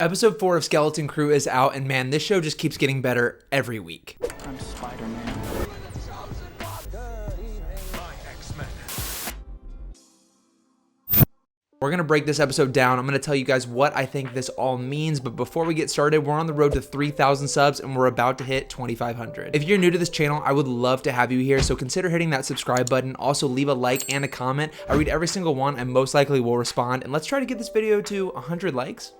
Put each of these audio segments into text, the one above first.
Episode 4 of Skeleton Crew is out, and man, this show just keeps getting better every week. I'm Spider-Man. We're going to break this episode down. I'm going to tell you guys what I think this all means, but before we get started, we're on the road to 3,000 subs and we're about to hit 2,500. If you're new to this channel, I would love to have you here, so consider hitting that subscribe button. Also, leave a like and a comment. I read every single one and most likely will respond, and let's try to get this video to 100 likes.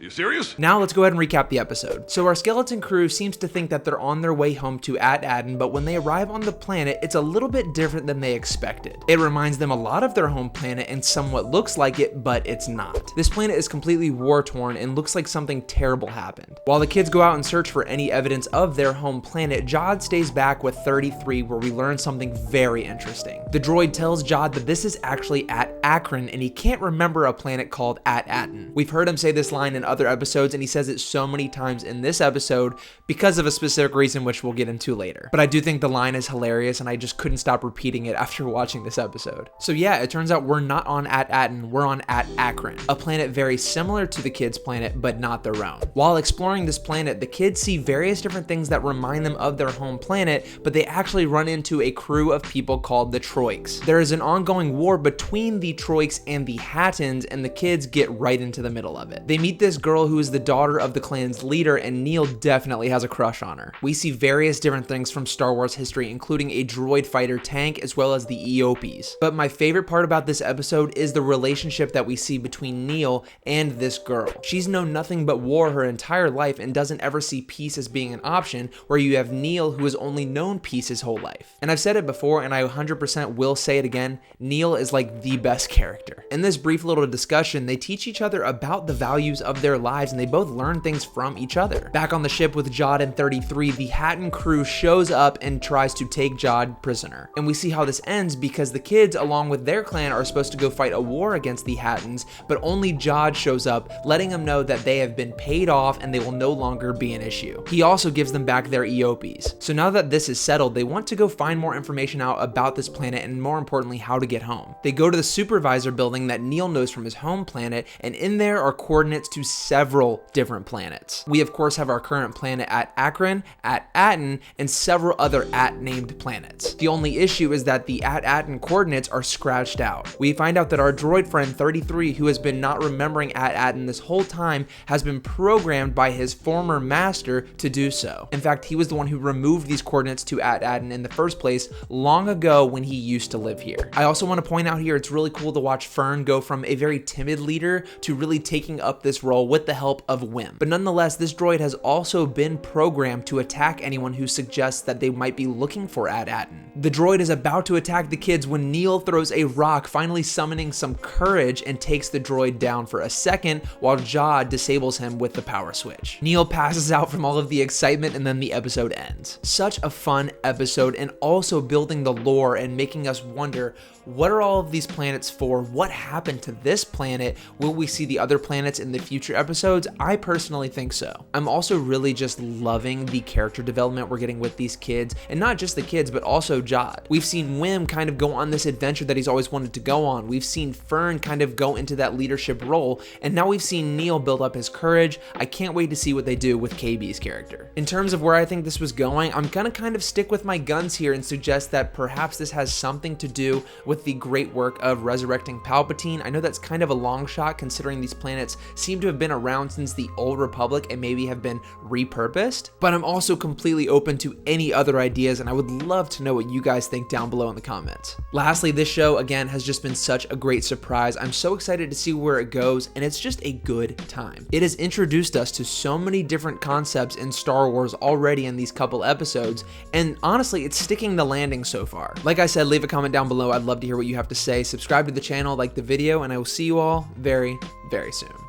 You serious? Now let's go ahead and recap the episode. So our skeleton crew seems to think that they're on their way home to At-Aden, but when they arrive on the planet, it's a little bit different than they expected. It reminds them a lot of their home planet and somewhat looks like it, but it's not. This planet is completely war-torn and looks like something terrible happened. While the kids go out and search for any evidence of their home planet, Jod stays back with 33, where we learn something very interesting. The droid tells Jod that this is actually at Akron and he can't remember a planet called At-Aden. We've heard him say this line in other episodes, and he says it so many times in this episode because of a specific reason which we'll get into later. But I do think the line is hilarious and I just couldn't stop repeating it after watching this episode. So yeah, it turns out we're not on At-Aden, we're on At Akron, a planet very similar to the kids' planet but not their own. While exploring this planet, the kids see various different things that remind them of their home planet, but they actually run into a crew of people called the Troiks. There is an ongoing war between the Troiks and the Hattons, and the kids get right into the middle of it. They meet this girl who is the daughter of the clan's leader, and Neil definitely has a crush on her. We see various different things from Star Wars history, including a droid fighter tank as well as the Eopes. But my favorite part about this episode is the relationship that we see between Neil and this girl. She's known nothing but war her entire life and doesn't ever see peace as being an option, where you have Neil who has only known peace his whole life. And I've said it before and I 100% will say it again, Neil is like the best character. In this brief little discussion, they teach each other about the values of their lives and they both learn things from each other. Back on the ship with Jod and 33, the Hatton crew shows up and tries to take Jod prisoner. And we see how this ends because the kids, along with their clan, are supposed to go fight a war against the Hattons, but only Jod shows up, letting them know that they have been paid off and they will no longer be an issue. He also gives them back their Eopes. So now that this is settled, they want to go find more information out about this planet and more importantly, how to get home. They go to the supervisor building that Neil knows from his home planet, and in there are coordinates to several different planets. We of course have our current planet at Akron, at Aten, and several other at-named planets. The only issue is that the at-Aten coordinates are scratched out. We find out that our droid friend 33, who has been not remembering at-Aten this whole time, has been programmed by his former master to do so. In fact, he was the one who removed these coordinates to at-Aten in the first place long ago when he used to live here. I also want to point out here, it's really cool to watch Fern go from a very timid leader to really taking up this role with the help of Wim. But nonetheless, this droid has also been programmed to attack anyone who suggests that they might be looking for At-Aten. The droid is about to attack the kids when Neil throws a rock, finally summoning some courage, and takes the droid down for a second while Jod disables him with the power switch. Neil passes out from all of the excitement and then the episode ends. Such a fun episode, and also building the lore and making us wonder, what are all of these planets for? What happened to this planet? Will we see the other planets in the future episodes? I personally think so. I'm also really just loving the character development we're getting with these kids, and not just the kids, but also Jod. We've seen Wim kind of go on this adventure that he's always wanted to go on. We've seen Fern kind of go into that leadership role, and now we've seen Neil build up his courage. I can't wait to see what they do with KB's character. In terms of where I think this was going, I'm gonna kind of stick with my guns here and suggest that perhaps this has something to do with the great work of resurrecting Palpatine. I know that's kind of a long shot considering these planets seem to have been around since the Old Republic and maybe have been repurposed, but I'm also completely open to any other ideas and I would love to know what you guys think down below in the comments. Lastly, this show again has just been such a great surprise. I'm so excited to see where it goes, and it's just a good time. It has introduced us to so many different concepts in Star Wars already in these couple episodes, and honestly, it's sticking the landing so far. Like I said, leave a comment down below. I'd love to hear what you have to say. Subscribe to the channel, like the video, and I will see you all very, very soon.